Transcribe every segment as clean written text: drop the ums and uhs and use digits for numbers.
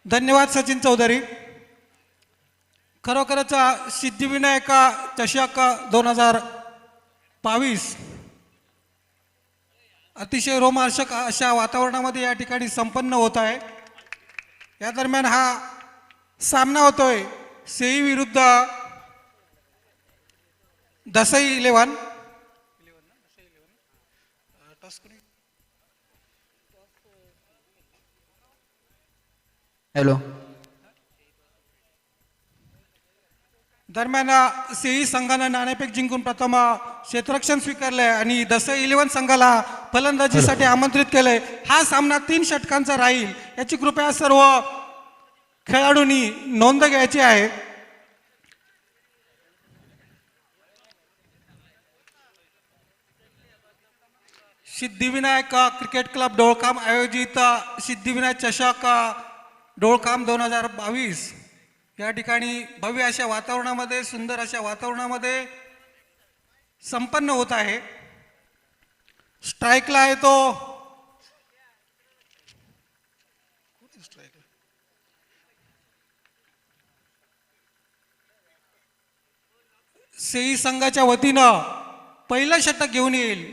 धन्यवाद सचिन चौधरी. खरोखरच सिद्धिविनायक चषक 2022 अतिशय रोमांचक अशा वातावरणामध्ये या ठिकाणी संपन्न होत आहे. या दरम्यान हा सामना होतोय सेई विरुद्ध दसई 11. हॅलो. दरम्यान सेई संघाने नाणेफेक जिंकून प्रथम क्षेत्ररक्षण स्वीकारलंय आणि दसई 11 संघाला फलंदाजीसाठी आमंत्रित केलंय. हा सामना 3 षटकांचा राहील याची कृपया सर्व खेळाडूंनी नोंद घ्यायची आहे. सिद्धिविनायक क्रिकेट क्लब डोळकाम आयोजित सिद्धिविनायक चषक डोळकाम 2022 या ठिकाणी भव्य अशा वातावरणामध्ये सुंदर अशा वातावरणामध्ये संपन्न होत आहे. स्ट्राईकला आहे तो सेई संघाच्या वतीनं पहिलं षटक घेऊन येईल.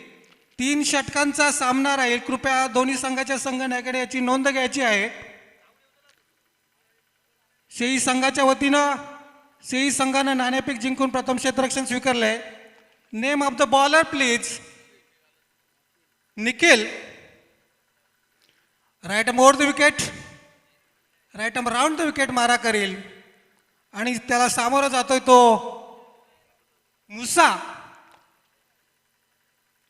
3 षटकांचा सामना राहील. कृपया दोन्ही संघाच्या संघनायकाने याची नोंद घ्यायची आहे. सेई संघाच्या वतीनं सेई संघानं नाणेफेक जिंकून प्रथम क्षेत्ररक्षण स्वीकारलंय. Name of the bowler please. Nikhil. Right arm over the wicket. Right arm round the wicket मारा करेल आणि त्याला सामोरा जातोय तो मुसा.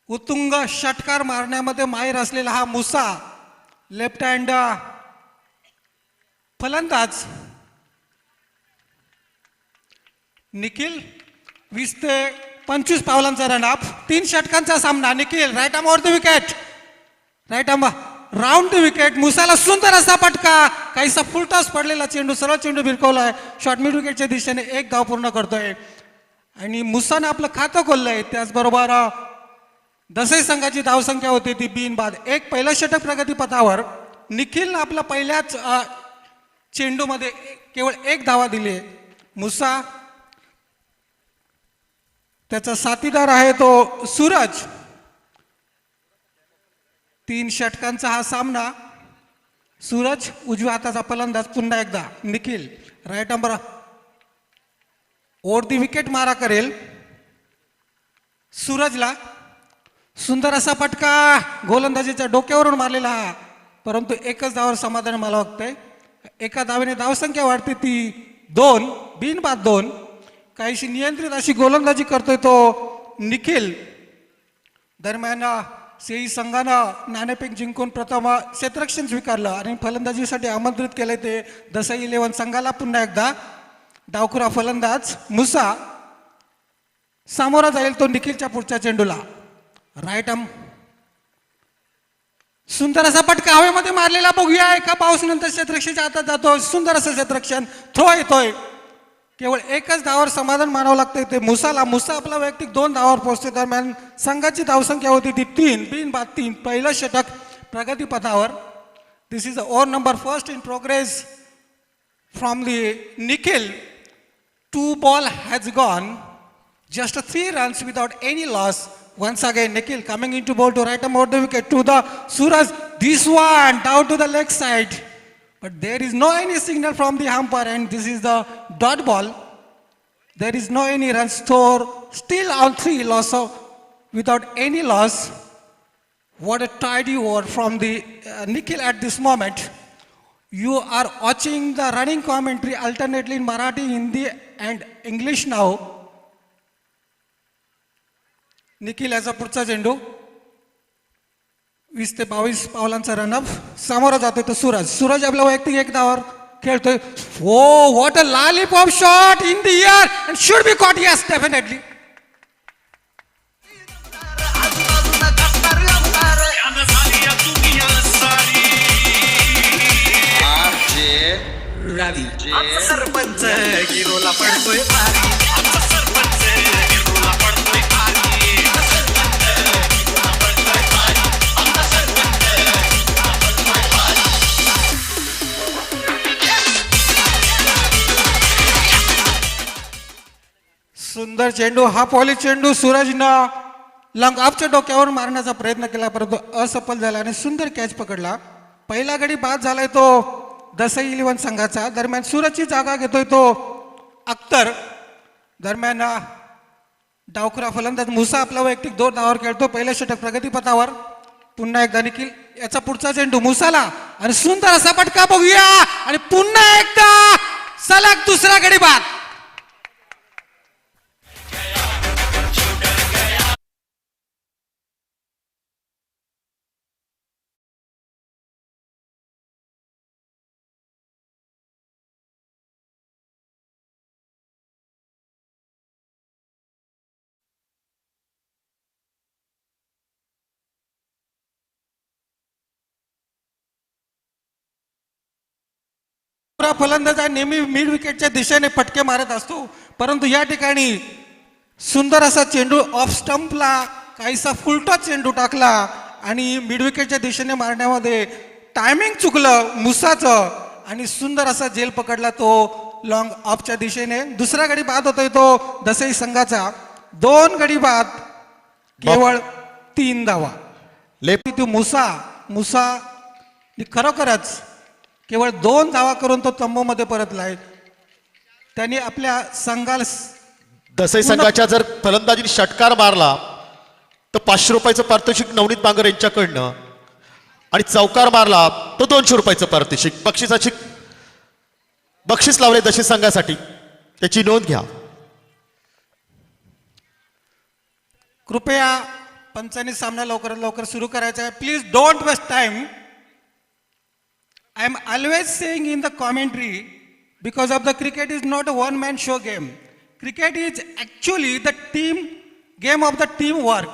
उत्तुंग षटकार मारण्यामध्ये माहीर असलेला हा मुसा लेफ्ट हँड फलंदाज. निखिल 20 ते 25 पावलांचा रनअप. 3 षटकांचा सामना. Nikhil right arm over the wicket. Right arm round the wicket. मुसाला सुंदर असा फटका. काहीसा फुलटॉस पडलेला चेंडू सरळ चेंडू भिरकवलाय. शॉर्ट मिड विकेटच्या दिशेने 1 धाव पूर्ण करतोय आणि मुसानं आपलं खातं खोललंय. त्याचबरोबर दसई संघाची धावसंख्या होती ती बिनबाद 1. पहिलं षटक प्रगतीपथावर. निखिलनं आपल्या पहिल्याच चेंडूमध्ये केवळ 1 धावा दिली. मुसा त्याचा साथीदार आहे तो सूरज. 3 षटकांचा हा सामना. सूरज उजव्या हाताचा फलंदाज पुन्हा एकदा. Nikhil right arm over the wicket मारा करेल. सूरजला सुंदर असा फटका गोलंदाजीच्या डोक्यावरून मारलेला हा. परंतु 1च धावावर समाधान मला वाटतंय. 1 धावेने धावसंख्या वाढते ती 2. बिनबाद 2. काहीशी नियंत्रित अशी गोलंदाजी करतोय तो निखिल. दरम्यान सेई संघानं नाणेफेक जिंकून प्रथम क्षेत्ररक्षण स्वीकारलं आणि फलंदाजीसाठी आमंत्रित केले ते दसई 11 संघाला. पुन्हा एकदा डावखुरा फलंदाज मुसा सामोरा जाईल तो निखिलच्या पुढच्या चेंडूला. राईट आर्म सुंदर असा फटका हवेमध्ये मारलेला. बघूया एका पाऊस नंतर क्षेत्ररक्षणाच्या हातात जातो. सुंदर असं क्षेत्ररक्षण. थ्रो येतोय. केवळ 1च धावावर समाधान मानावं लागतंय ते मुसाला. मुसा आपला वैयक्तिक 2 धावावर पोहोचते. दरम्यान संघाची धावसंख्या होती ती 3. बिनबाद 3. पहिलं षटक प्रगतीपथावर. This is over number first in progress from the Nikhil. 2 ball has gone. Just 3 runs without any loss. Once again, Nikhil coming into ball to right arm over the wicket to the Suraj. This one down to the leg side. But there is no any signal from the umpire and this is the dot ball. There is no any run score. Still on 3 loss of without any loss. What a tidy over from the Nikhil at this moment. You are watching the running commentary alternately in Marathi, Hindi and English now. Nikhil याचा पुढचा चेंडू. 20 ते 22 पावलांचा run-up. सामोरा जातोय तो सूरज. सूरज आपल्या वैयक्तिक 1 धावावर खेळतोय. Oh what a lollipop shot in the air and should be caught. Yes definitely. Ravi sarpanch गिरोला पडतोय भारी. सरपंच गिरोला पडतोय भारी. सुंदर चेंडू, हा पॉली चेंडू सूरजनं लॉंग ऑफच्या डोक्यावर मारण्याचा प्रयत्न केला, परंतु असफल झाला आणि सुंदर कॅच पकडला. पहिला गडी बाद झालाय तो दसई इलेव्हन संघाचा. दरम्यान सूरजची जागा घेतोय तो अख्तर. दरम्यान डावखुरा फलंदाज मुसा आपला वैयक्तिक 2 धावावर खेळतो. पहिल्या षटक प्रगतीपथावर. पुन्हा एकदा निखिल याचा पुढचा चेंडू मुसाला आणि सुंदर असा पटका बघूया आणि पुन्हा एकदा सलग दुसरा गडी बाद. फलंदाज नेहमी मिड विकेटच्या दिशेने फटके मारत असतो, परंतु या ठिकाणी सुंदर असा चेंडू ऑफ स्टंपला काहीसा फुलटा चेंडू टाकला आणि मिड विकेटच्या दिशेने मारण्यामध्ये टायमिंग चुकलं मुसाचं आणि सुंदर असा झेल पकडला तो लॉंग ऑफच्या दिशेने. दुसरा गडी बाद होतोय तो दसई संघाचा. 2 गडी बाद, केवळ 3 धावा. लेफ्टी मुसा खरोखरच केवळ 2 धावा करून तो तंबूमध्ये परतलाय. त्यांनी आपल्या संघाला दसई संघाच्या जर फलंदाजीने षटकार मारला तर 500 रुपयाचं पारितोषिक नवनीत बांगर यांच्याकडनं आणि चौकार मारला तो 200 रुपयाचं पारितोषिक बक्षीस लावले दसई संघासाठी, त्याची नोंद घ्या. कृपया पंचांनी सामना लवकरात लवकर सुरू करायचा आहे. Please don't waste time. I am always saying in the commentary, because of the cricket is not a one-man show game. Cricket is actually the team game of the teamwork.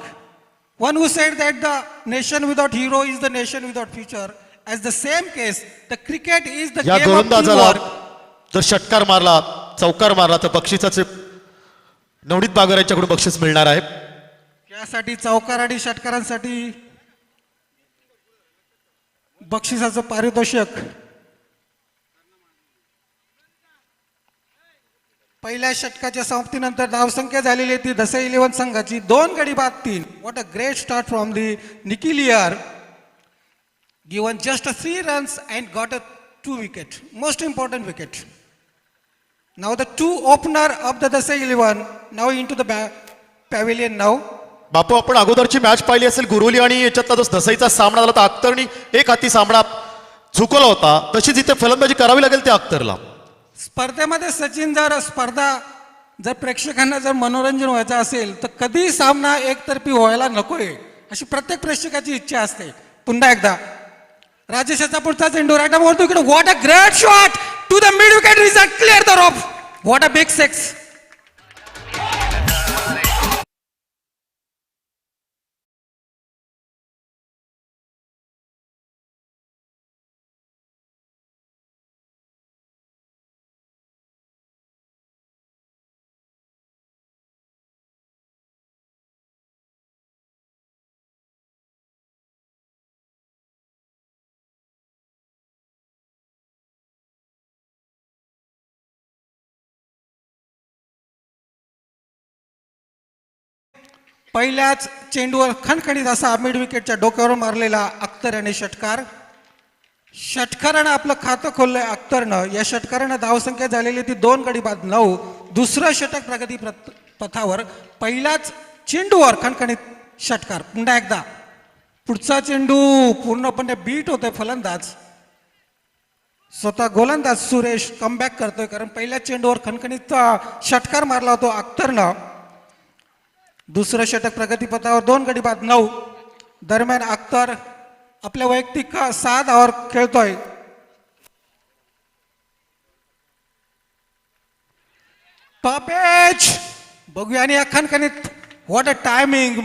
One who said that the nation without hero is the nation without future. As the same case, the cricket is the या game of गोलंदाजाला teamwork. जर षटकार मारला चौकार मारला तर बक्षिसाचे नवनीत बांगर यांच्याकडून बक्षीस मिळणार आहे. यासाठी चौकार आणि षटकारांसाठी बक्षिसाचं पारितोषिक. पहिल्या षटकाच्या समाप्तीनंतर धावसंख्या झालेली ती दसई इलेव्हन संघाची. 2 गडी बाद 3. What a great start from the निकिलियर. Given just 3 runs and got a 2 wicket. Most important wicket. Now the 2 opener of the Dasai 11 now into the pavilion now. बापू, आपण अगोदरची मॅच पाहिली असेल गुरुली आणि याच्यातला जो दसईचा सामना झाला तर अख्तरनी एक हाती सामना झुकवला होता, तशीच इथे फलंदाजी करावी लागेल त्या अख्तरला. स्पर्धेमध्ये सचिन जर प्रेक्षकांना जर मनोरंजन व्हायचं असेल तर कधी सामना एकतर्फी व्हायला नकोय अशी प्रत्येक प्रेक्षकाची इच्छा असते. पुन्हा एकदा राजेशाचा पुढचा चेंडू राईट वरतो इकडे. What a great shot to the mid wicket result clear the rope. What a big six. पहिल्याच चेंडूवर खणखणीत असा मिड विकेटच्या डोक्यावर मारलेला अख्तर आणि षटकारानं आपलं खातं खोललंय अख्तरनं. या षटकारानं धावसंख्या झालेली ती 2 गडी बाद 9. दुसरं षटक प्रगती पथावर. पहिल्याच चेंडूवर खणखणीत षटकार. पुन्हा एकदा पुढचा चेंडू पूर्णपणे बीट होतोय फलंदाज. स्वतः गोलंदाज सुरेश कमबॅक करतोय, कारण पहिल्या चेंडूवर खणखणीत षटकार मारला होता अख्तरनं. दुसरं षटक प्रगतीपथावर 2 गडी बाद 9. दरम्यान अख्तर आपल्या वैयक्तिक 6 धावावर खेळतोय. टॉपेज बघूया आणि खणखणीत. What a timing.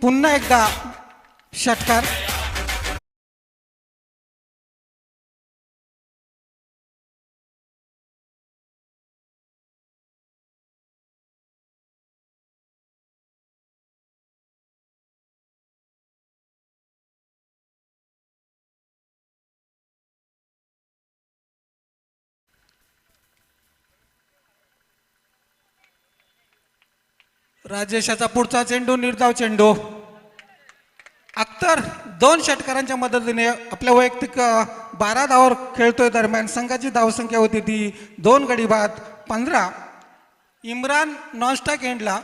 पुन्हा एकदा षटकार. राजेशाचा पुढचा चेंडू निर्धाव चेंडू. अख्तर 2 षटकारांच्या मदतीने आपल्या वैयक्तिक 12 धावावर खेळतोय. दरम्यान संघाची धावसंख्या होती ती 2 गडी बाद 15. इम्रान नॉनस्टॉक एंडला.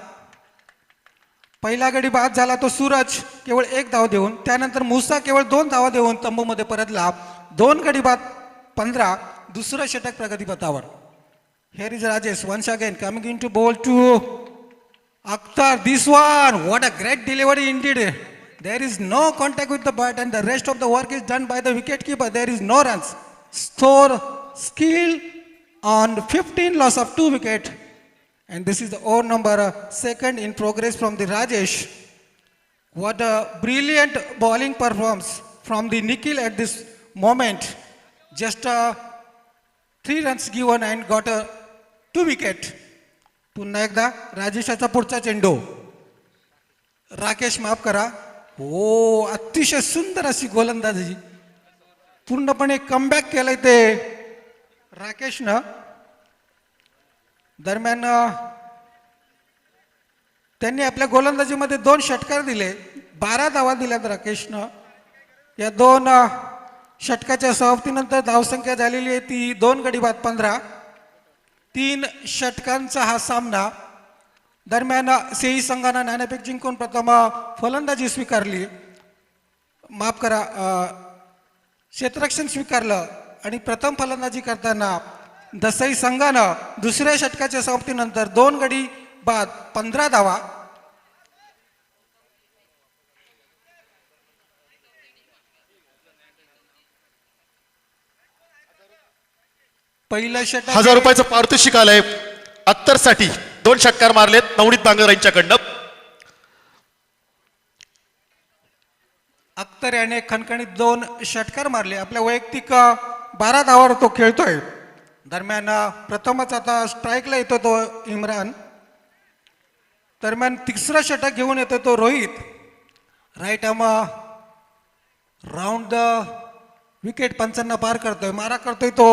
पहिला गडी बाद झाला तो सूरज केवळ 1 धाव देऊन. त्यानंतर मुसा केवळ 2 धावा देऊन तंबूमध्ये परतला. 2 गडी बाद 15. दुसरं षटक प्रगतीपथावर. Here is Rajesh once again coming in to bowl to Akhtar. This one, what a great delivery indeed. There is no contact with the bat and the rest of the work is done by the wicket keeper. There is no runs. Score skill on 15 loss of 2 wicket. And this is the over number second in progress from the Rajesh. What a brilliant bowling performance from the Nikhil at this moment. Just 3 runs given and got a 2 wicket. पुन्हा एकदा राजेशाचा पुढचा चेंडू. राकेश माफ करा. हो, अतिशय सुंदर अशी गोलंदाजी. पूर्णपणे कमबॅक केलंय ते राकेशनं. दरम्यान त्यांनी आपल्या गोलंदाजीमध्ये 2 षटकार दिले. 12 धावा दिल्यात राकेशनं. या 2 षटकाच्या समाप्तीनंतर धावसंख्या झालेली आहे ती 2 गडी बाद 15. 3 षटकांचा हा सामना. दरम्यान सेई संघानं नाणेफेक जिंकून प्रथम फलंदाजी स्वीकारली. माफ करा, क्षेत्ररक्षण स्वीकारलं आणि प्रथम फलंदाजी करताना दसई संघानं दुसऱ्या षटकाच्या समाप्तीनंतर 2 गडी बाद 15 धावा. पहिलं षटक 1000 रुपयाचं पारितोषिक आलंय अख्तरसाठी. 2 षटकार मारलेत नवनीत बांगर यांच्याकडनं. अख्तर याने खणखणीत 2 षटकार मारले. आपल्या वैयक्तिक 12 धावावर तो खेळतोय. दरम्यान प्रथमच आता स्ट्राईकला येतो तो इम्रान. दरम्यान तिसरं षटक घेऊन येतो तो Rohit. Right arm round the wicket पंचांना पार करतोय. मारा करतोय तो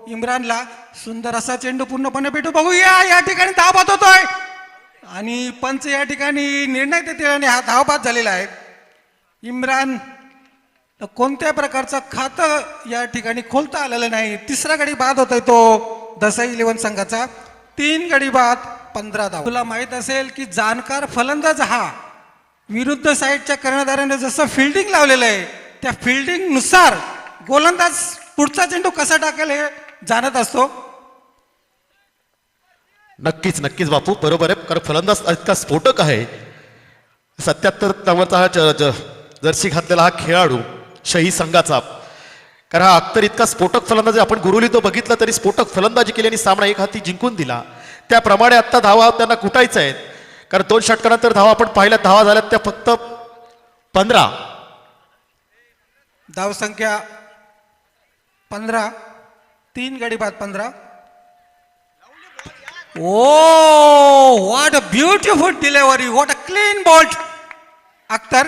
इम्रानला. सुंदर असा चेंडू पूर्णपणे भेटू. बघूया या ठिकाणी धावबाद होतोय आणि पंच या ठिकाणी निर्णय देतील आणि हा धावबाद झालेला आहे. इम्रान कोणत्या प्रकारचं खातं या ठिकाणी खोलता आलेलं नाही. तिसरा गडी बाद होतोय तो दसई 11 संघाचा. 3 गडी बाद 15 धावा. तुला माहित असेल की जाणकार फलंदाज हा विरुद्ध साईडच्या कर्णधाराने जसं फिल्डिंग लावलेलं आहे त्या फिल्डिंग नुसार गोलंदाज पुढचा चेंडू कसा टाकेल हे जाणत असतो. नक्कीच नक्कीच बापू बरोबर आहे. कारण फलंदाज इतका स्फोटक आहे. 77 नंबरचा हा जर्सी घातलेला हा खेळाडू शही संघाचा. कारण हा अख्तर इतका स्फोटक फलंदाज. आपण गुरुली तो बघितला तरी स्फोटक फलंदाजी केली आणि सामना एक हाती जिंकून दिला. त्याप्रमाणे आता धावा त्यांना कुटायचं आहेत. कारण 2 षटकानंतर धावा आपण पाहिल्या, धावा झाल्यात त्या फक्त 15. धावसंख्या 15. 3 गडी बाद 15. Oh what a beautiful delivery. What a clean ball. Akhtar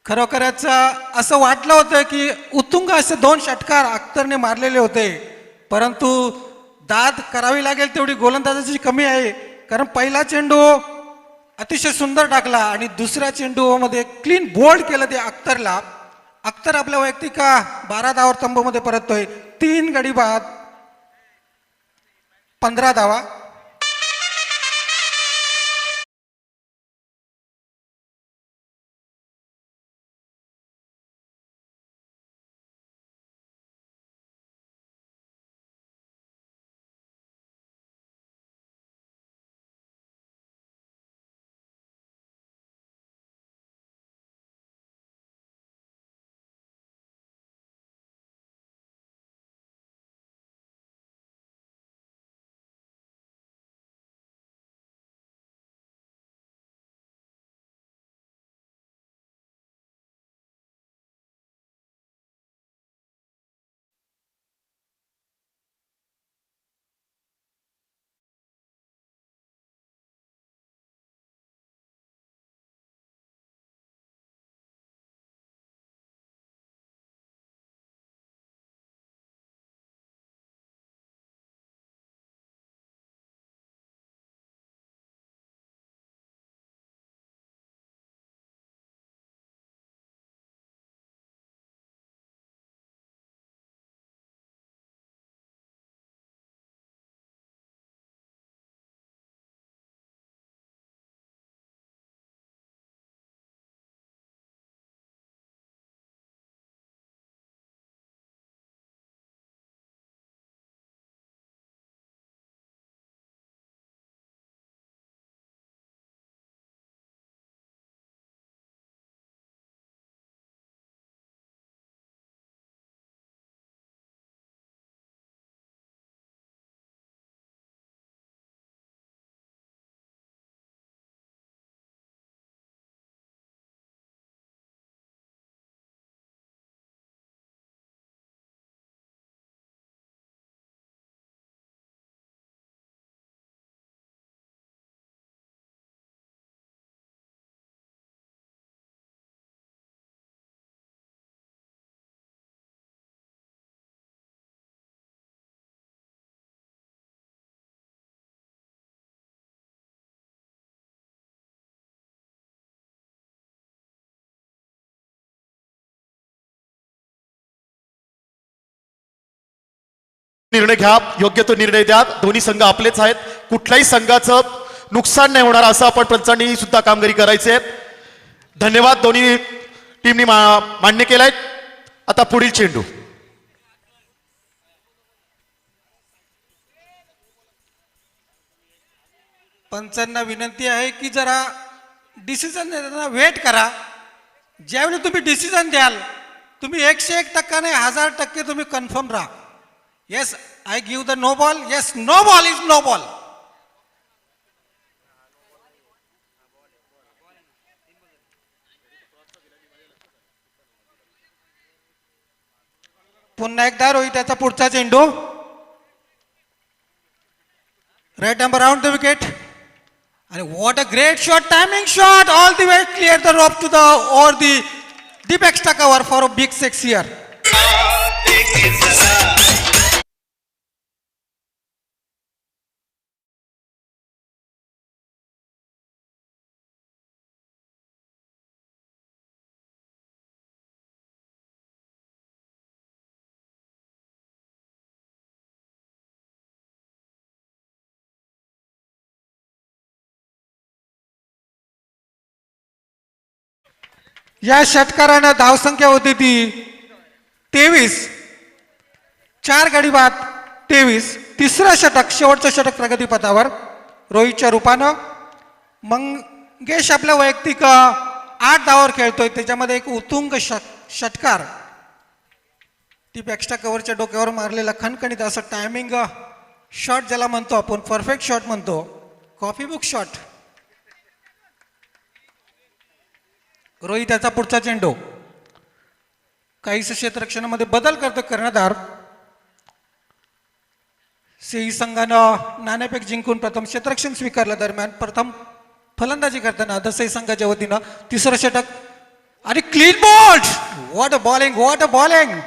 खरोखरच असं वाटलं होतं की उत्तुंग असे 2 षटकार अख्तरने मारलेले होते. परंतु दाद करावी लागेल तेवढी गोलंदाजाची कमी आहे. कारण पहिला चेंडू अतिशय सुंदर टाकला आणि दुसऱ्या चेंडूमध्ये क्लीन बोल्ड केलं ते अख्तरला. अख्तर आपल्या वैयक्तिक 12 धावावर तंबूमध्ये परततोय. 3 गडी बाद 15 धावा. निर्णय घ्या, योग्य तो निर्णय द्या. दोन्ही संघ आपलेच आहेत, कुठल्याही संघाचं नुकसान नाही होणार असं आपण पंचांनी सुद्धा कामगिरी करायचे. धन्यवाद. दोन्ही टीमनी मान्य केलाय. आता पुढील चेंडू. पंचांना विनंती आहे की जरा डिसिजन देताना वेट करा. ज्यावेळी तुम्ही डिसिजन द्याल तुम्ही 101% नाही 1000% तुम्ही कन्फर्म राहा. Yes I give the no ball. Yes no ball is no ball. पुन्हा एकदा रोहित त्याचा पुढचा चेंडू. Right number round the wicket. And what a great shot, timing shot, all the way clear the rope to the over the deep extra cover for a big six here. या षटकारानं धावसंख्या होती ती 23. 4 गडी बाद 23. तिसरं षटक शेवटचं षटक प्रगतीपथावर रोहितच्या रूपानं. मंगेश आपल्या वैयक्तिक 8 धावावर खेळतोय. त्याच्यामध्ये एक उत्तुंग षटकार ती एक्स्ट्रा कव्हरच्या डोक्यावर मारलेला खणखणीत असं टायमिंग शॉट ज्याला म्हणतो आपण, परफेक्ट शॉट म्हणतो, कॉफी बुक शॉट. रोहित त्याचा पुढचा चेंडू. काहीच क्षेत्ररक्षणामध्ये बदल करतो कर्णधार. सेई संघानं नाणेफेक जिंकून प्रथम क्षेत्ररक्षण स्वीकारलं. दरम्यान प्रथम फलंदाजी करताना दसई संघाच्या वतीनं तिसरं षटक आणि clean bowled. What a bowling, what a bowling.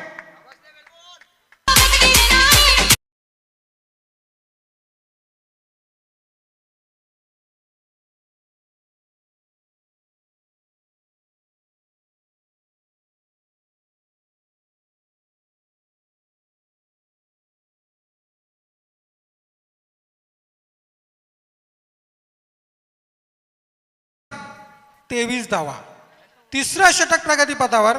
तेवीस धावा. तिसरा षटक प्रगतीपथावर.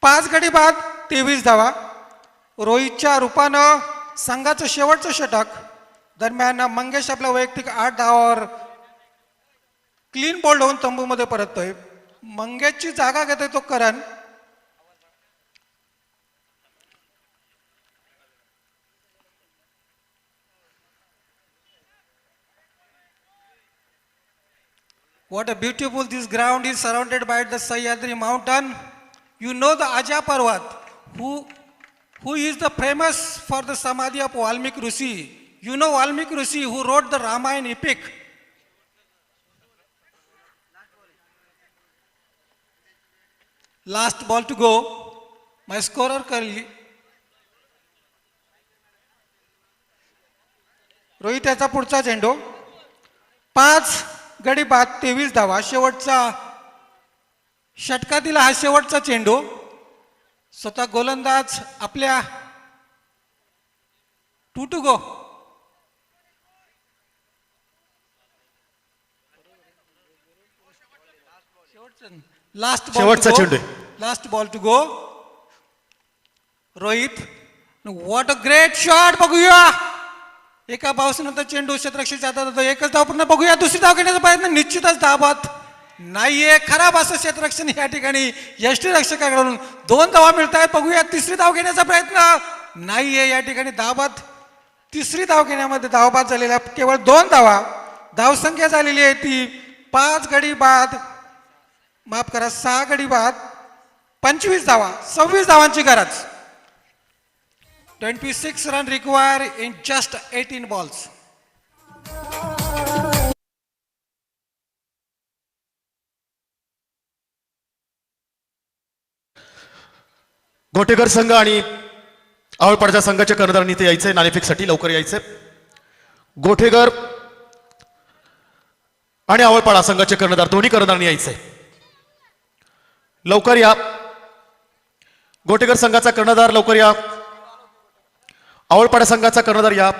5 गडी बाद 23 धावा. रोहितच्या रूपानं संघाचं शेवटचं षटक. दरम्यान मंगेश आपल्या वैयक्तिक 8 धावावर क्लीन बोल्ड होऊन तंबूमध्ये परततोय. मंगेशची जागा घेतोय तो करण. What a beautiful this ground is, surrounded by the Sahyadri mountain. You know the Aja Parvat, who is the famous for the Samadhi of Valmiki Rishi. You know Valmiki Rishi who wrote the Ramayana epic. Last ball to go. My scorer Curly. Rohit त्याचा पुढचा चेंडू. 5 गडी बाद 23 धावा. शेवटचा षटकातील हा शेवटचा चेंडू. स्वतः गोलंदाज आपल्या 2 to go. शेवटचा चेंडू. Last ball to go. Rohit. What a great shot. बघूया एका बाउन्सनंतर चेंडू क्षेत्ररक्षणाच्या हातात होतो. एकच धाव पूर्ण. बघूया दुसरी धाव घेण्याचा प्रयत्न. निश्चितच धाबात नाहीये. खराब असं क्षेत्ररक्षण या ठिकाणी यष्टीरक्षकाकडून 2 धावा मिळत आहेत. बघूया तिसरी धाव घेण्याचा प्रयत्न नाहीये. या ठिकाणी धाबात तिसरी धाव घेण्यामध्ये धावबाद झालेला केवळ 2 धावा. धावसंख्या झालेली आहे ती 5 गडी बाद, माफ करा 6 गडी बाद 25 धावा. 26 धावांची गरज. 26 run required in just 18 balls. Gotekar संघ आणि आवळपाडच्या संघाच्या कर्णधारांनी इथे यायचंय नाणेफेकसाठी. लवकर यायचंय. गोठेकर आणि आवळपाडा संघाचे कर्णधार दोन्ही कर्णधारांनी यायचंय. लवकर या. गोटेकर संघाचा कर्णधार लवकर या. आवळपाडा संघाचा कर्णधार या.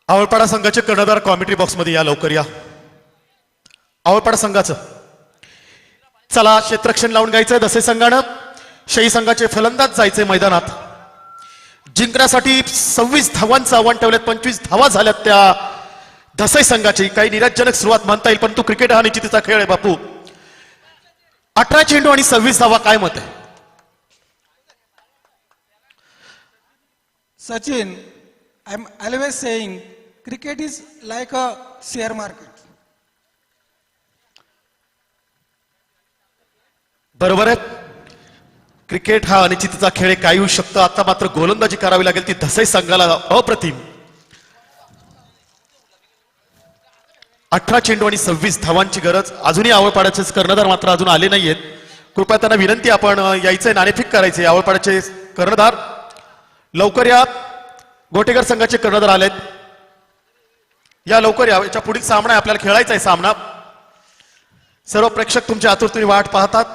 आवळपाडा संघाचे कर्णधार कॉमेंट्री बॉक्समध्ये या. लवकर या. आवळपाडा संघाचं चला क्षेत्ररक्षण लावून घ्यायचंय दसे संघानं. शही संघाचे फलंदाज जायचे मैदानात. जिंकण्यासाठी 26 धावांचं आव्हान ठेवल्यात. 25 धावा झाल्यात त्या दसे संघाची. काही निराशजनक सुरुवात म्हणता येईल, परंतु क्रिकेट हा निश्चितीचा खेळ आहे बापू. 18 चेंडू आणि 26 धावा. काय मत आहे? Sachin, I'm always saying cricket is like a share market. बरोबर आहे. क्रिकेट हा अनिश्चितीचा खेळ आहे. काही होऊ शकतं. आता मात्र गोलंदाजी करावी लागेल ती दसई संघाला. अप्रतिम. 18 चेंडू आणि 26 धावांची गरज. अजूनही आवळपाड्याचे कर्णधार मात्र अजून आले नाहीयेत. कृपया त्यांना विनंती, आपण यायचंय, नाणेफेक करायचे. आवळपाड्याचे कर्णधार लवकर या. गोटेकर संघाचे कर्णधार आलेत. या लवकर या. याच्या पुढील सामना आहे, आपल्याला खेळायचा आहे सामना. सर्व प्रेक्षक तुमच्या आतुरतेने वाट पाहतात.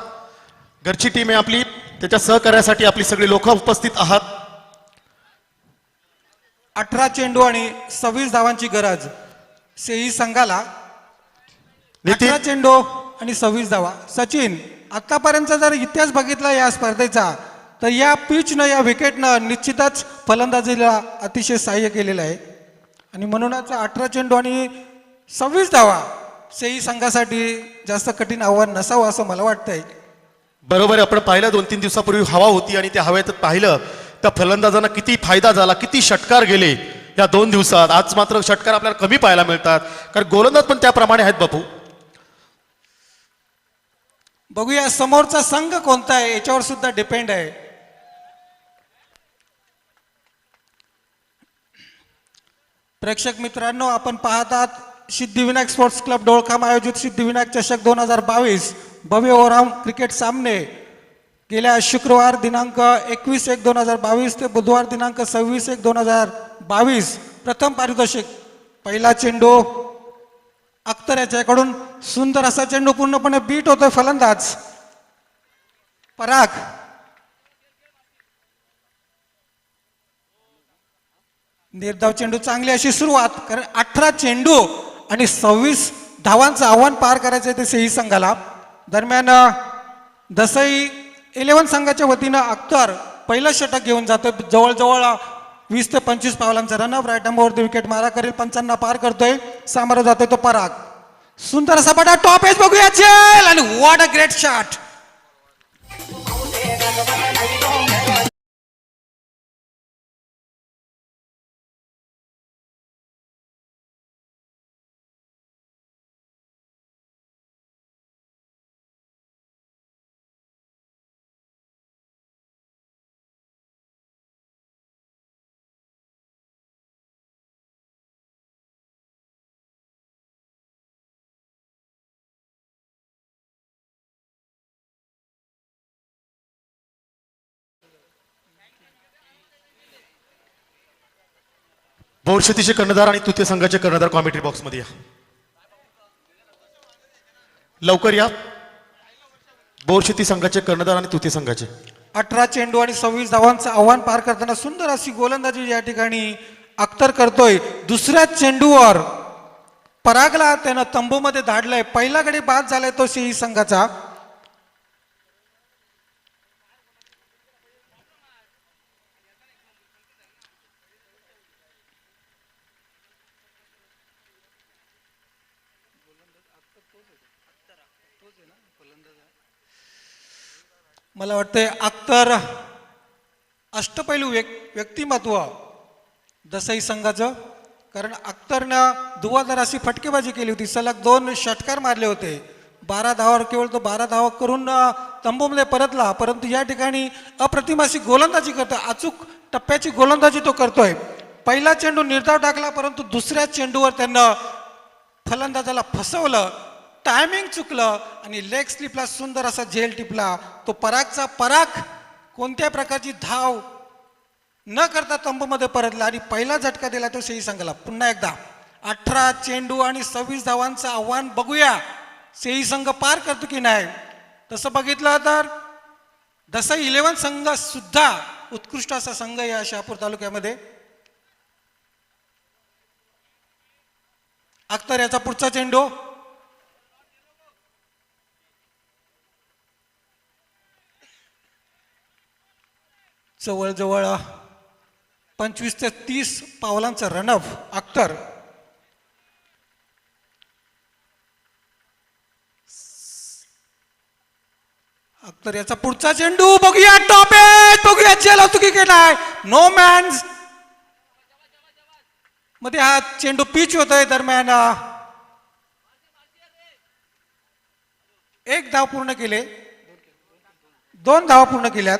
घरची टीम आहे आपली, त्याच्या सहकार्यासाठी आपली सगळी लोक उपस्थित आहात. 18 चेंडू आणि 26 धावांची गरज सेई संघाला. नितीन. 18 चेंडू आणि 26 धावा. सचिन, आतापर्यंत जर इतिहास बघितला या स्पर्धेचा, तर या पिचनं, या विकेटनं निश्चितच फलंदाजीला अतिशय सहाय्य केलेलं आहे. आणि म्हणूनच 18 चेंडू आणि 26 धावा सेई संघासाठी जास्त कठीण आव्हान नसावं असं मला वाटतंय. बरोबर आहे. आपण पाहिलं 2-3 दिवसापूर्वी हवा होती आणि त्या हवेत पाहिलं तर फलंदाजांना किती फायदा झाला, किती षटकार गेले या 2 दिवसात. आज मात्र षटकार आपल्याला कमी पाहायला मिळतात, कारण गोलंदाज पण त्याप्रमाणे आहेत बापू. बघूया समोरचा संघ कोणता आहे याच्यावर सुद्धा डिपेंड आहे. प्रेक्षक मित्रांनो, आपण पाहतात सिद्धिविनायक स्पोर्ट्स क्लब डोळखाम आयोजित सिद्धिविनायक चषक 2022 भव्य ओव्हरऑल क्रिकेट सामने गेल्या शुक्रवार दिनांक 21/1/2022 ते बुधवार दिनांक 26/1/2022. प्रथम पारितोषिक पहिला चेंडू अख्तर याच्याकडून सुंदर असा चेंडू पूर्णपणे बीट होतोय फलंदाज पराग. निर्धाव चेंडू, चांगली अशी सुरुवात, कारण 18 चेंडू आणि 26 धावांचं आव्हान पार करायचं आहे ते सेई संघाला. दरम्यान दसई 11 संघाच्या वतीनं अख्तर पहिलं षटक घेऊन जातोय. जवळजवळ 20 ते 25 पावलांचा रनअप राईट नंबरवरती विकेट मारा करेल. 55 पार करतोय. सामोरं जातोय तो पराग. सुंदर असा बडा टॉप एज बघूया चेल, आणि व्हॉट अ ग्रेट शॉट. बोरशेतीचे कर्णधार आणि तृतीय संघाचे कर्णधार कॉमेंट्री बॉक्समध्ये या. लवकर या. बोरशेती संघाचे कर्णधार आणि तृतीय संघाचे. 18 चेंडू आणि 26 धावांचं आव्हान पार करताना सुंदर अशी गोलंदाजी या ठिकाणी अख्तर करतोय. दुसऱ्या चेंडूवर परागला त्यानं तंबूमध्ये धाडलंय. पहिला गडी बाद झालाय तो सेई संघाचा. मला वाटतंय अख्तर अष्टपैलू व्यक्तिमत्व दसई संघाचं, कारण अख्तरनं धुवाधार अशी फटकेबाजी केली होती. सलग 2 षटकार मारले होते. 12 धावावर केवळ तो 12 धावा करून तंबूमध्ये परतला, परंतु या ठिकाणी अप्रतिम अशी गोलंदाजी करतोय, अचूक टप्प्याची गोलंदाजी तो करतोय. पहिला चेंडू निर्धाव टाकला, परंतु दुसऱ्या चेंडूवर त्यानं फलंदाजाला फसवलं, टायमिंग चुकलं आणि लेग स्लिपला सुंदर असा झेल टिपला. तो परागचा पराग कोणत्या प्रकारची धाव न करता तंबूमध्ये परतला आणि पहिला झटका दिला तो शेही संघाला. पुन्हा एकदा 18 चेंडू आणि 26 धावांचं आव्हान. बघूया शेही संघ पार करतो की नाही. तसं बघितलं तर दसई 11 संघ सुद्धा उत्कृष्ट असा संघ या शहापूर तालुक्यामध्ये. अख्तर याचा पुढचा चेंडू जवळजवळ 25 ते 30 पावलांचा रनअप अख्तर. अख्तर याचा पुढचा चेंडू बघूया, टॉप एज, बघूया जेल होतो की नाही. नो मॅन्स मध्ये हा चेंडू पिच होतोय. दरम्यान 1 धाव पूर्ण केले, 2 धावा पूर्ण केल्यात.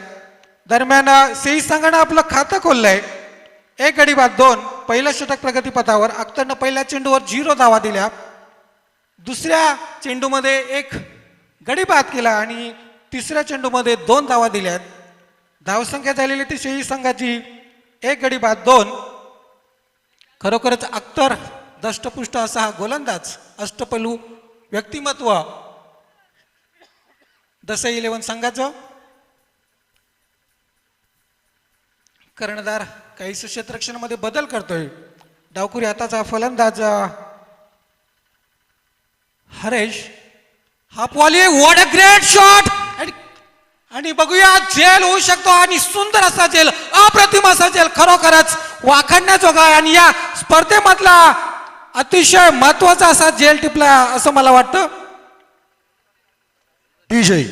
दरम्यान शेही संघानं आपलं खातं खोललंय. 1 गडी बाद 2. पहिलं षटक प्रगतीपथावर. अख्तरनं पहिल्या चेंडूवर 0 धावा दिल्या, दुसऱ्या चेंडूमध्ये 1 गडी बाद केला आणि तिसऱ्या चेंडूमध्ये 2 धावा दिल्यात. धावसंख्या झालेली ती शेही संघाची 1 गडी बाद 2. खरोखरच अख्तर दष्टपुष्ट असा हा गोलंदाज, अष्टपैलू व्यक्तिमत्व दसई 11 संघाचं. कर्णधार काहीसं क्षेत्ररक्षणामध्ये बदल करतोय. डावखुरी हाताचा फलंदाज हरेश. हा poly, what a great shot. आणि बघूया झेल होऊ शकतो आणि सुंदर असा झेल, अप्रतिम असा झेल, खरोखरच वाखाणण्याजोगा आहे. आणि या स्पर्धेमधला अतिशय महत्वाचा असा झेल टिपला असं मला वाटतं. विजय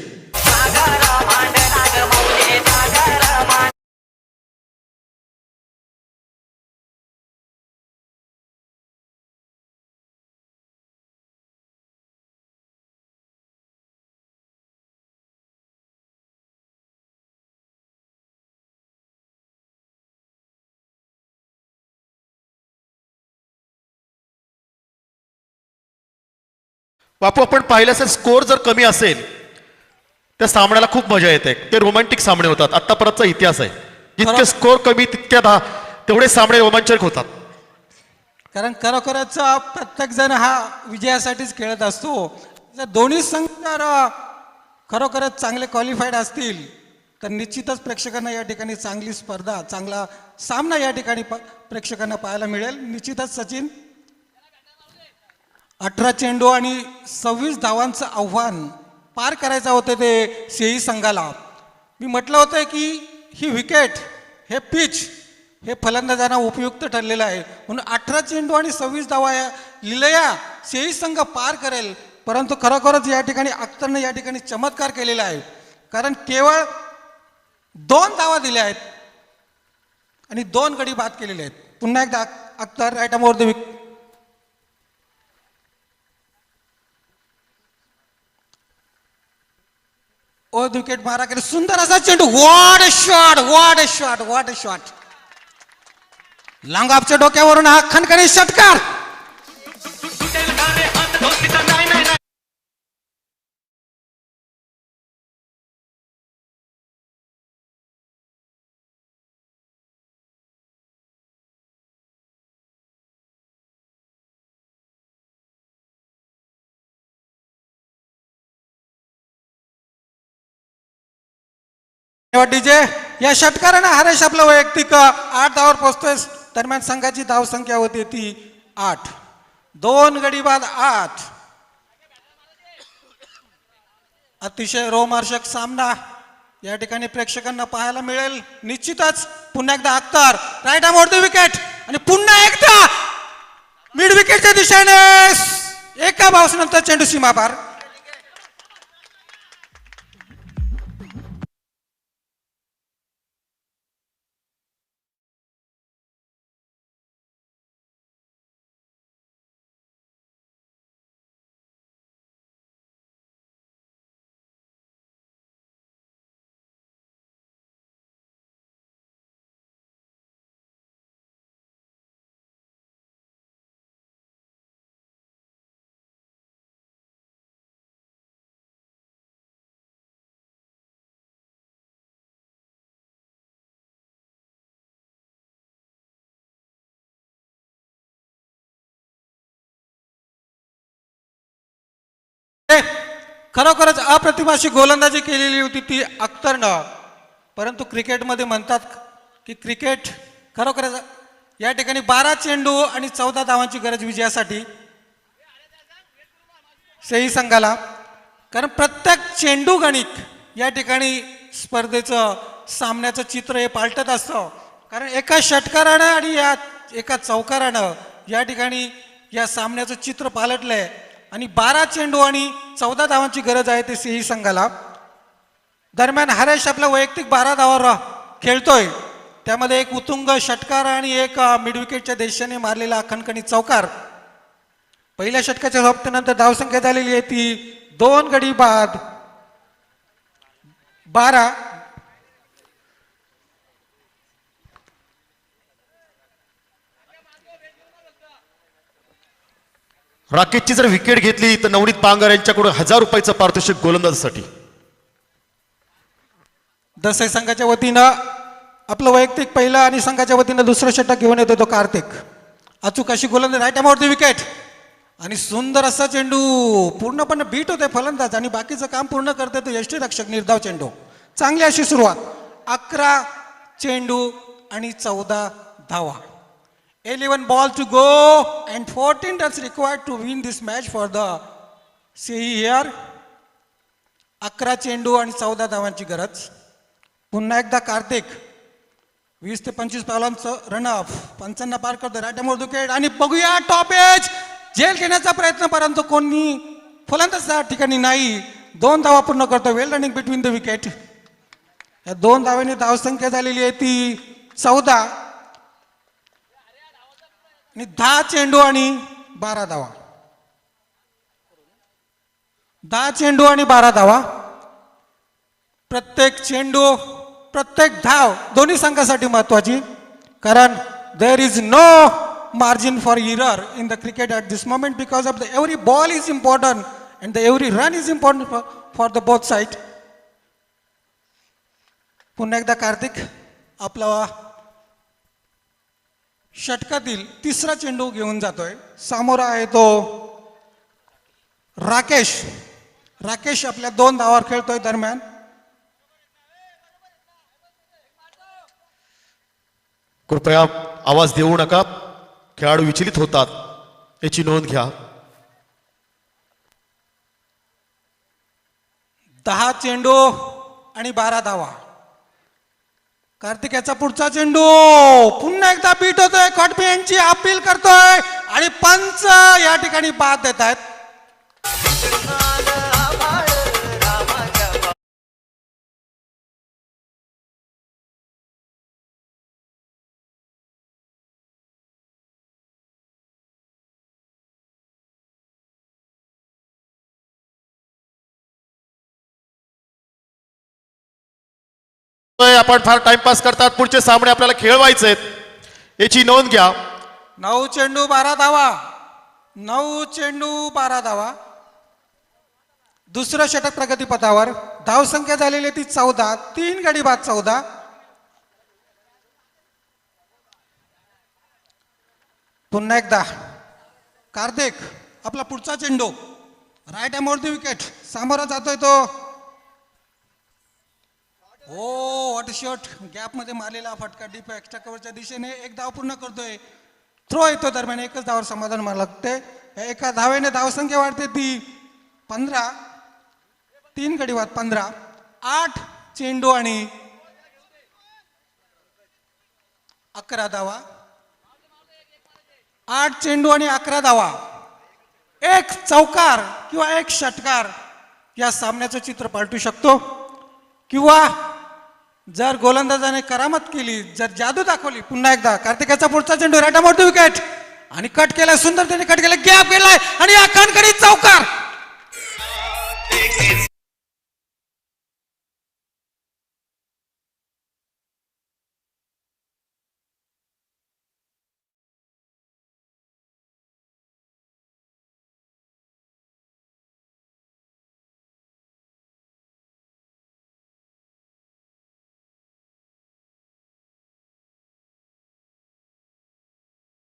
बापू, आपण पाहिलं असेल स्कोर जर कमी असेल त्या सामन्याला खूप मजा येते. ते रोमॅन्टिक सामने होतात. आतापर्यंतचा इतिहास आहे, जितके स्कोर कमी तितक्या तेवढे सामने रोमांचक होतात. कारण खरोखरच प्रत्येक जण हा विजयासाठीच खेळत असतो. जर दोन्ही संघ जर खरोखरच चांगले क्वालिफाईड असतील तर निश्चितच प्रेक्षकांना या ठिकाणी चांगली स्पर्धा, चांगला सामना या ठिकाणी प्रेक्षकांना पाहायला मिळेल. निश्चितच सचिन, 18 चेंडू आणि 26 धावांचं आव्हान पार करायचं होतं ते शेही संघाला. मी म्हटलं होतं की ही विकेट, हे पिच, हे फलंदाजांना उपयुक्त ठरलेलं आहे म्हणून 18 चेंडू आणि 26 धावा लिलया शेही संघ पार करेल. परंतु खरोखरच या ठिकाणी अख्तरनं या ठिकाणी चमत्कार केलेला आहे. कारण केवळ 2 धावा दिल्या आहेत आणि 2 गडी बाद केलेले आहेत. पुन्हा एकदा Akhtar right arm over the wicket. Oh wicket मारा केले, सुंदर असा चेंडू, what a shot, what a shot, what a shot. लांगापच्या डोक्यावरून हा खणखणी षटकार. डीजे या षटकारानं हरेश आपलं वैयक्तिक 8 धावावर पोहोचतोय. दरम्यान संघाची धाव संख्या होती ती 8. 2 गडी बाद 8. अतिशय रोमहर्षक सामना या ठिकाणी प्रेक्षकांना पाहायला मिळेल. निश्चितच पुन्हा एकदा Akhtar right arm over the wicket आणि पुन्हा एकदा मिड विकेटच्या दिशेने एका बाउन्सनंतर चेंडू सीमापार. खरोखरच अप्रतिम अशी गोलंदाजी केलेली होती ती अख्तरनं. परंतु क्रिकेटमध्ये म्हणतात की क्रिकेट खरोखरच या ठिकाणी 12 चेंडू आणि 14 धावांची गरज विजयासाठी सेही संघाला. कारण प्रत्येक चेंडू गणित या ठिकाणी स्पर्धेचं सामन्याचं चित्र हे पालटत असतं. कारण एका षटकारानं आणि या एका चौकारानं या ठिकाणी या सामन्याचं चित्र पालटलंय आणि 12 चेंडू आणि 14 धावांची गरज आहे ते सेही संघाला. दरम्यान हरेश आपला वैयक्तिक 12 धावावर खेळतोय. त्यामध्ये एक उत्तुंग षटकार आणि एक मिड विकेटच्या दिशेने मारलेला खणखणीत चौकार. पहिल्या षटकाच्या समाप्तीनंतर धावसंख्या झालेली आहे ती 2 गडी बाद 12. राकेशची जर विकेट घेतली तर नवनीत पांगार यांच्याकडून 1000 रुपयाचं पारितोषिक गोलंदाजीसाठी. दसई संघाच्या वतीनं आपलं वैयक्तिक पहिलं आणि संघाच्या वतीनं दुसरं षटक घेऊन येतो तो कार्तिक. अचूक अशी गोलंदाज राईट अमाउंट विकेट आणि सुंदर असा चेंडू पूर्णपणे बीट होते फलंदाज आणि बाकीचं काम पूर्ण करते तो यष्टीरक्षक. निर्धाव चेंडू चांगली अशी सुरुवात. 11 चेंडू आणि 14 धावा. 11 ball to go and 14 runs required to win this match for the side here. 11 चेंडू आणि 14 धावांची गरज. पुन्हा एकदा कार्तिक 20 ते 25 पावलांचं रनअप. पंचांना पार करतो राईट अमाउंट विकेट आणि बघूया टॉप एज झेल घेण्याचा प्रयत्न परंतु कोणी फलंदाज त्या ठिकाणी नाही. 2 धावा पूर्ण करतो. वेल रनिंग बिटवीन द विकेट. या 2 धावांनी धावसंख्या झालेली आहे ती 14 आणि 10 चेंडू आणि 12 धावा. 10 चेंडू आणि 12 धावा. प्रत्येक चेंडू प्रत्येक धाव दोन्ही संघासाठी महत्वाची. कारण there is no margin for error in the cricket at this moment because of the every ball is important and the every run is important for the both side. पुन्हा एकदा कार्तिक आपला षटकातील तिसरा चेंडू घेऊन जातोय. सामोरा आहे तो राकेश. राकेश आपल्या 2 धावावर खेळतोय. दरम्यान कृपया आवाज देऊ नका. खेळाडू विचलित होतात याची नोंद घ्या. 10 चेंडू आणि 12 धावा. कार्तिक याचा पुढचा चेंडू पुन्हा एकदा बीट होतोय. खडपे यांची अपील करतोय आणि पंच या ठिकाणी बाद देत आहेत. आपण फार टाइमपास करतात. पुढचे सामने आपल्याला खेळवायचे आहेत याची नोंद घ्या. 9 चेंडू 12 धावा. 9 चेंडू 12 धावा. दुसरं षटक प्रगतीपथावर. धावसंख्या झालेली ती 14. 3 गडी बाद 14. पुन्हा एकदा कार्तिक आपला पुढचा चेंडू राईट अमाउंट द विकेट. सामोरा जातोय तो. हो वॉट शॉट गॅप मध्ये मारलेला फटका डीप एक्स्ट्रा कव्हरच्या दिशेने. एक धाव पूर्ण करतोय. थ्रो येतो. दरम्यान एकच धावावर समाधान मला लागते. एका धावेने धावसंख्या वाढते ती 15. 3 गडी बाद 15. 8 चेंडू आणि 11 धावा. 8 चेंडू आणि 11 धावा. एक चौकार किंवा एक षटकार या सामन्याचं चित्र पालटू शकतो. किंवा जर गोलंदाजाने करामत केली, जर जादू दाखवली. पुन्हा एकदा कार्तिकाचा पुढचा चेंडू राईट अमाउंट विकेट आणि कट केलाय. सुंदर त्याने कट केलाय. गॅप गेलाय आणि खणखणीत चौकार.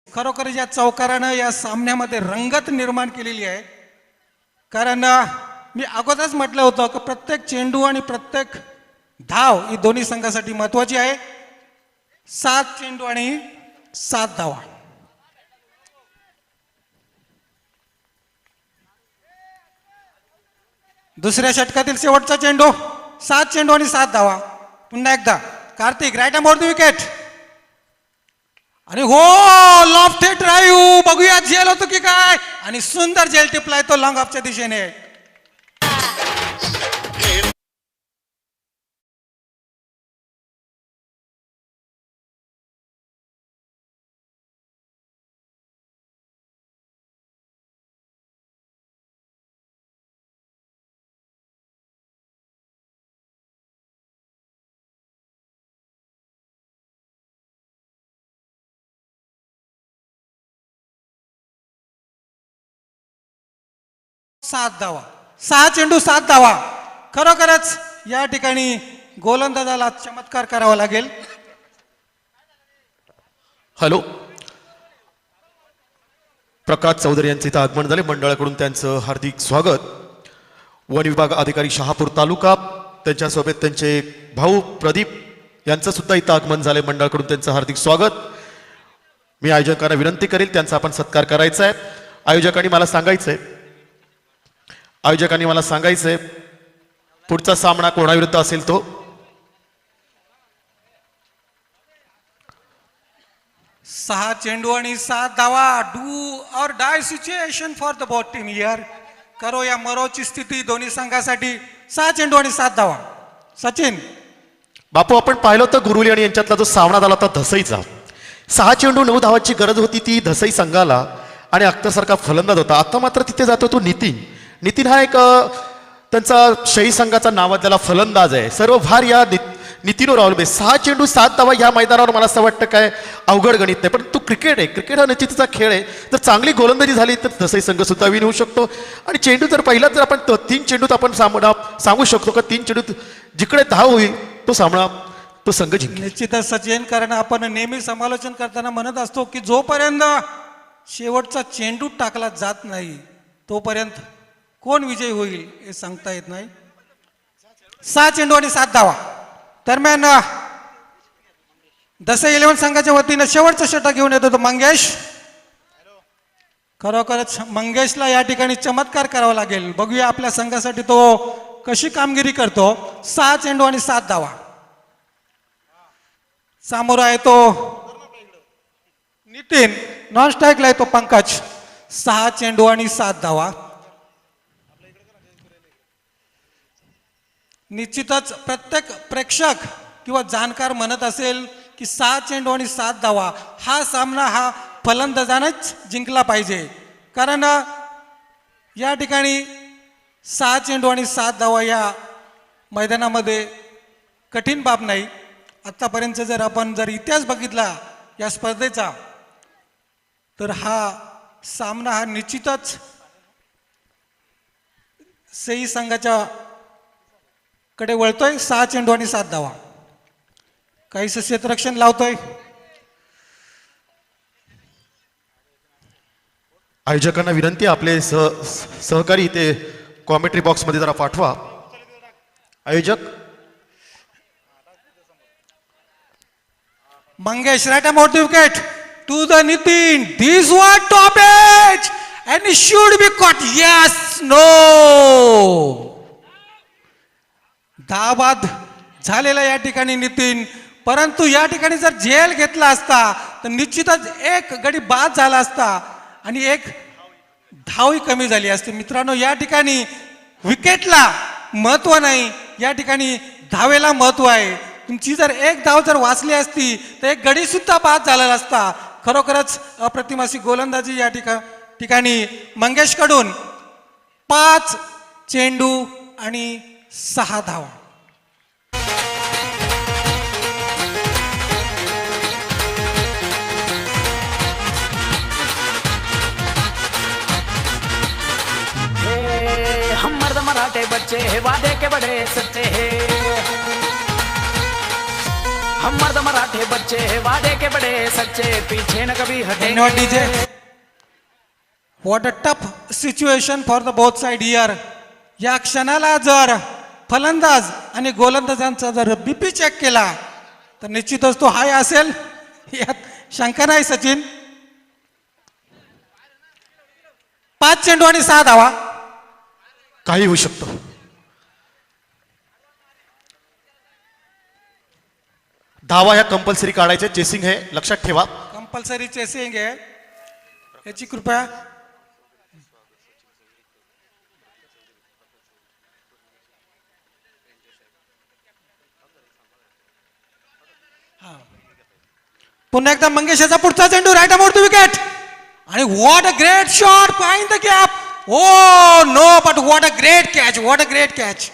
खरोखर या चौकारानं या सामन्यामध्ये रंगत निर्माण केलेली आहे. कारण मी अगोदरच म्हटलं होतं की प्रत्येक चेंडू आणि प्रत्येक धाव ही दोन्ही संघासाठी महत्वाची आहे. 7 चेंडू आणि 7 धावा. दुसऱ्या षटकातील शेवटचा चेंडू. 7 चेंडू आणि 7 धावा. पुन्हा एकदा Kartik right about the wicket. आणि हो लॉफ्टेड ड्राईव्ह. बघूया झेल होतो की काय. आणि सुंदर झेल टिपलाय तो लॉंग ऑफच्या दिशेने. सात धावा. 6 चेंडू 7 धावा. खरोखरच या ठिकाणी गोलंदाजाला चमत्कार करावा लागेल. हॅलो, प्रकाश चौधरी यांचे इथं आगमन झाले. मंडळाकडून त्यांचं हार्दिक स्वागत. वन विभाग अधिकारी शहापूर तालुका त्यांच्यासोबत त्यांचे भाऊ प्रदीप यांचं सुद्धा इथं आगमन झाले. मंडळाकडून त्यांचं हार्दिक स्वागत. मी आयोजकांना विनंती करेल त्यांचा आपण सत्कार करायचा आहे. आयोजकांनी मला सांगायचंय पुढचा सामना कोणाविरुद्ध असेल तो. सहा चेंडू आणि 7 धावा. Do or die situation for the both team here. करो या मरोची स्थिती दोन्ही संघासाठी. 6 चेंडू आणि 7 धावा. सचिन बापू, आपण पाहिलं तर गुरुली आणि यांच्यातला जो सामना झाला होता धसईचा. 6 चेंडू 9 धावाची गरज होती ती धसई संघाला आणि अख्तरसारखा फलंदाज होता. आता मात्र तिथे जातो तो नितीन हा एक त्यांचा शही संघाचा नावाजलेला फलंदाज आहे. सर्व भार या नितीनवर अवलंबून. 6 चेंडू 7 धावा या मैदानावर मला असं वाटतं काय अवघड गणित नाही. पण तो क्रिकेट आहे. क्रिकेट हा निश्चितचा खेळ आहे. जर चांगली गोलंदाजी झाली तर धसई संघ सुद्धा विन होऊ शकतो. आणि चेंडू जर पहिला जर आपण 3 चेंडूत आपण सांगू शकतो का 3 चेंडूत जिकडे धाव होईल तो सामना तो संघ जिंकेल. निश्चितच सचिन, कारण आपण नेहमी समालोचन करताना म्हणत असतो की जोपर्यंत शेवटचा चेंडू टाकला जात नाही तोपर्यंत कोण विजयी होईल हे सांगता येत नाही. 6 चेंडू आणि 7 धावा दरम्यान दसई 11 संघाच्या वतीनं शेवटचा षटक घेऊन येतो तो मंगेश. खरोखरच मंगेशला या ठिकाणी चमत्कार करावा लागेल. बघूया आपल्या संघासाठी तो कशी कामगिरी करतो. 6 चेंडू आणि 7 धावा. सामोरा आहे तो नितीन. नॉन स्ट्राईकला आहे तो पंकज. 6 चेंडू आणि 7 धावा. निश्चितच प्रत्येक प्रेक्षक किंवा जाणकार म्हणत असेल की 6 चेंडू आणि 7 धावा हा सामना हा फलंदाजानेच जिंकला पाहिजे. कारण या ठिकाणी 6 चेंडू आणि 7 धावा या मैदानामध्ये कठीण बाब नाही. आत्तापर्यंत जर आपण इतिहास बघितला या स्पर्धेचा तर हा सामना हा निश्चितच सई संघाच्या कडे वळतोय. 6 चेंडू आणि 7 धावा. काहीसं क्षेत्ररक्षण लावतोय. आयोजकांना विनंती आपले सहकारी ते कॉमेंट्री बॉक्समध्ये जरा पाठवा. आयोजक Mangesh right about the wicket to the Nitin. This one top edge and should be caught. Yes no. धाबाद झालेला या ठिकाणी नितीन. परंतु या ठिकाणी जर झेल घेतला असता तर निश्चितच एक गडी बाद झाला असता आणि एक धावही कमी झाली असती. मित्रांनो, या ठिकाणी विकेटला महत्व नाही, या ठिकाणी धावेला महत्व आहे. तुमची जर एक धाव जर वाचली असती तर एक गडी सुद्धा बाद झालेला असता. खरोखरच अप्रतिम अशी गोलंदाजी या ठिकाणी मंगेशकडून. 5 चेंडू आणि 6 धावा. हम मर्द मराठे बच्चे हैं, वादे के बड़े सच्चे हैं. हम मर्द मराठे बच्चे हैं, वादे के बड़े सच्चे, पीछे न कभी हटेंगे. DJ. What a tough situation for the both side here. या क्षणाला जर फलंदाज आणि गोलंदाजांचा जर बीपी चेक केला तर निश्चितच तो हाय असेल, यात शंका नाही सचिन. 5 चेंडू आणि 6 धावा. काही होऊ शकतो. धावा ह्या कंपल्सरी काढायचे, चेसिंग हे लक्षात ठेवा. कंपल्सरी चेसिंग आहे, याची कृपया. पुन्हा एकदा मंगेशाचा पुढचा चेंडू राईट अबाउट द विकेट आणि what a great shot find the gap. Oh no, but what a great catch, what a great catch.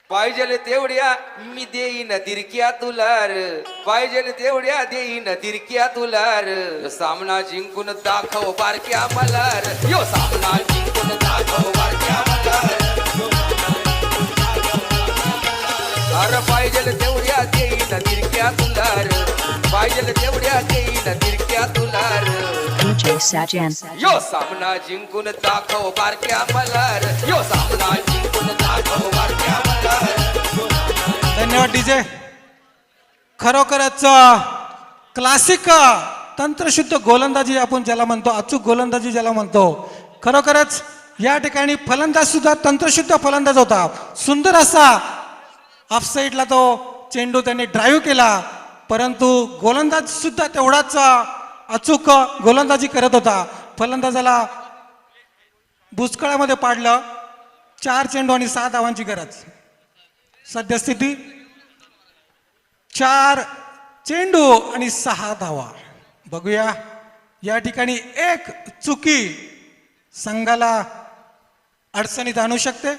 पाहिजे तेवढ्या मी देईन दिरक्या तुलार, पाहिजे तेवढ्या देईन दिरक्या तुलार. सामना जिंकून दाखव बारक्या मलार, यो सामना जिंकून दाखव बारक्या मलार. अरे पाहिजे तेवढ्या देईन दिरक्या तुलार, पाहिजे तेवढ्या देईन दिरक्या तुलार. DJ Sajan. यो सामना जिंकून दाखव बारक्या मलार, यो सामना जिंकून दाखव बारक्या मलार. धन्यवाद डीजे. खरोखरच क्लासिक तंत्रशुद्ध गोलंदाजी आपण ज्याला म्हणतो, अचूक गोलंदाजी ज्याला म्हणतो, खरोखरच या ठिकाणी फलंदाज सुद्धा तंत्रशुद्ध फलंदाज होता. सुंदर असा ऑफसाईडला तो चेंडू त्यांनी ड्राईव्ह केला, परंतु गोलंदाज सुद्धा तेवढाच अचूक गोलंदाजी करत होता. फलंदाजाला भुसकळामध्ये पाडलं. 4 चेंडू आणि 6 धावांची गरज. सद्यस्थिती 4 चेंडू आणि 6 धावा. बघूया, या ठिकाणी एक चुकी संघाला अडचणीत आणू शकते.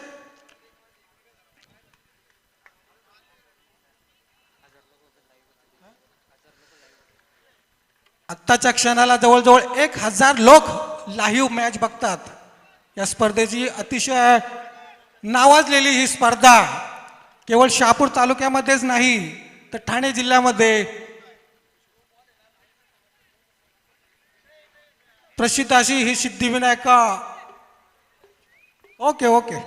आत्ताच्या क्षणाला जवळजवळ 1000 लोक लाईव्ह मॅच बघतात. या स्पर्धेची अतिशय नावाजलेली ही स्पर्धा केवळ शहापूर तालुक्यामध्येच नाही तर ठाणे जिल्ह्यामध्ये प्रसिद्ध अशी ही सिद्धिविनायक. ओके ओके,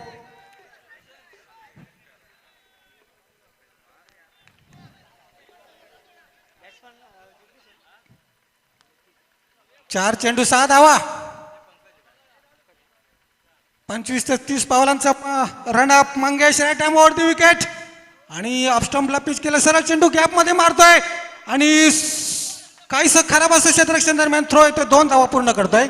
चार चेंडू 6 धावा. 25 ते 30 पावलांचा run up. Mangesh right about the wicket आणि ऑफस्टंपला पिच केलं. सरळ चेंडू गॅप मध्ये मारतोय आणि काहीसं खराब असं क्षेत्ररक्षण दरम्यान थ्रो येतोय. 2 धावा पूर्ण करतोय.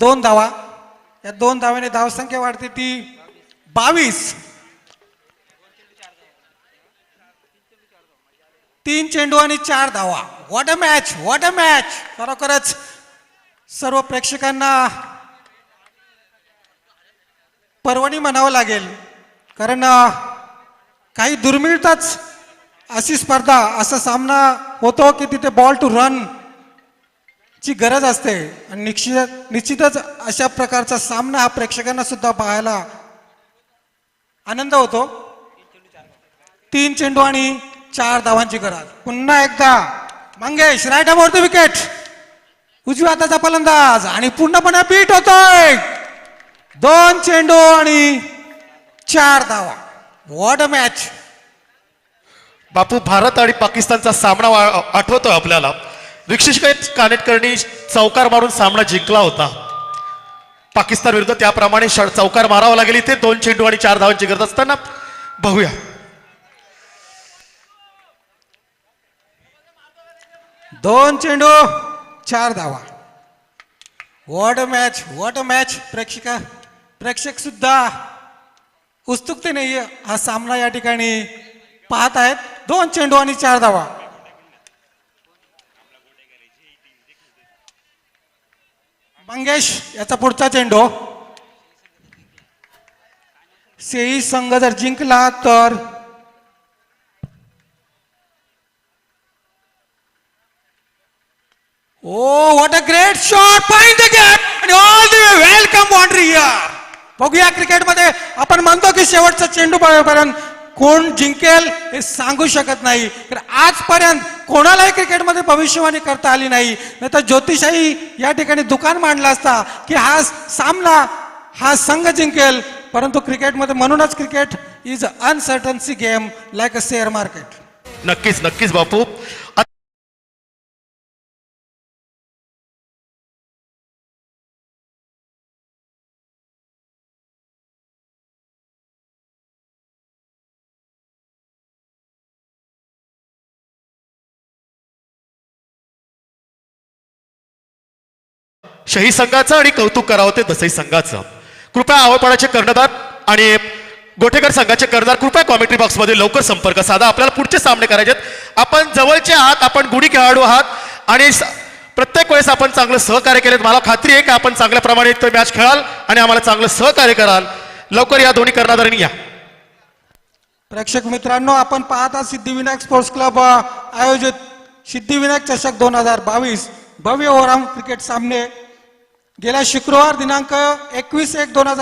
दोन धावा. या 2 धाव्याने धावसंख्या वाढते ती 22. 3 चेंडू आणि 4 धावा. What a match, what a match. खरोखरच सर्व प्रेक्षकांना पर्वणी म्हणावं लागेल, कारण काही दुर्मिळताच अशी स्पर्धा, असा सामना होतो की तिथे बॉल टू रन ची गरज असते. आणि निश्चितच अशा प्रकारचा सामना हा प्रेक्षकांना सुद्धा पाहायला आनंद होतो. 3 चेंडू आणि 4 धावांची गरज. पुन्हा एकदा Mangesh right about the wicket. उजव्या हाताचा फलंदाज आणि पूर्णपणे बीट होतोय. 2 चेंडू आणि 4 धावा. What a match. Bapu, Bharat आणि पाकिस्तानचा सामना आठवतोय आपल्याला. ऋषिकेश कानेटकरनी चौकार मारून सामना जिंकला होता पाकिस्तान विरुद्ध. त्याप्रमाणे चौकार मारावा लागेल इथे. 2 चेंडू आणि 4 धावांची गरज असताना. बघूया, 2 चेंडू 4 धावा. What a match, what a match. प्रेक्षक सुद्धा उत्सुकतेने हा सामना या ठिकाणी पाहत आहेत. 2 चेंडू आणि 4 धावा. मंगेश याचा पुढचा चेंडू. सेई संघ जर जिंकला तर oh what a great shot. Find the gap आणि all the way welcome boundary here. बघूया क्रिकेटमध्ये आपण म्हणतो की शेवटचा चेंडू पडेपर्यंत कोण जिंकेल हे सांगू शकत नाही. तर आजपर्यंत कोणालाही क्रिकेटमध्ये भविष्यवाणी करता आली नाही. नाही तर ज्योतिषाही या ठिकाणी दुकान मांडला असता की हा सामना हा संघ जिंकेल. परंतु क्रिकेटमध्ये म्हणूनच cricket is uncertainty game like a share market. नक्कीच नक्कीच बापू. शही संघाचं आणि कौतुक करावं ते दसई संघाचं. कृपया आवडपणाचे कर्णधार आणि गोटेकर संघाचे कर्णधार कृपया कॉमेंट्री बॉक्समध्ये लवकर संपर्क साधा. आपल्याला पुढचे सामने करायचे आहेत. आपण जवळचे आहात, आपण गुणी खेळाडू आहात आणि प्रत्येक वेळेस आपण चांगलं सहकार्य केलेत. मला खात्री आहे की आपण चांगल्या प्रमाणे तो मॅच खेळाल आणि आम्हाला चांगलं सहकार्य कराल. लवकर या दोन्ही कर्णधारांनी या. प्रेक्षक मित्रांनो, आपण पाहता सिद्धिविनायक स्पोर्ट्स क्लब आयोजित सिद्धिविनायक चषक 2022 भव्य ओव्हरऑल क्रिकेट सामने गेल्या शुक्रवार दिनांक 21/1/2022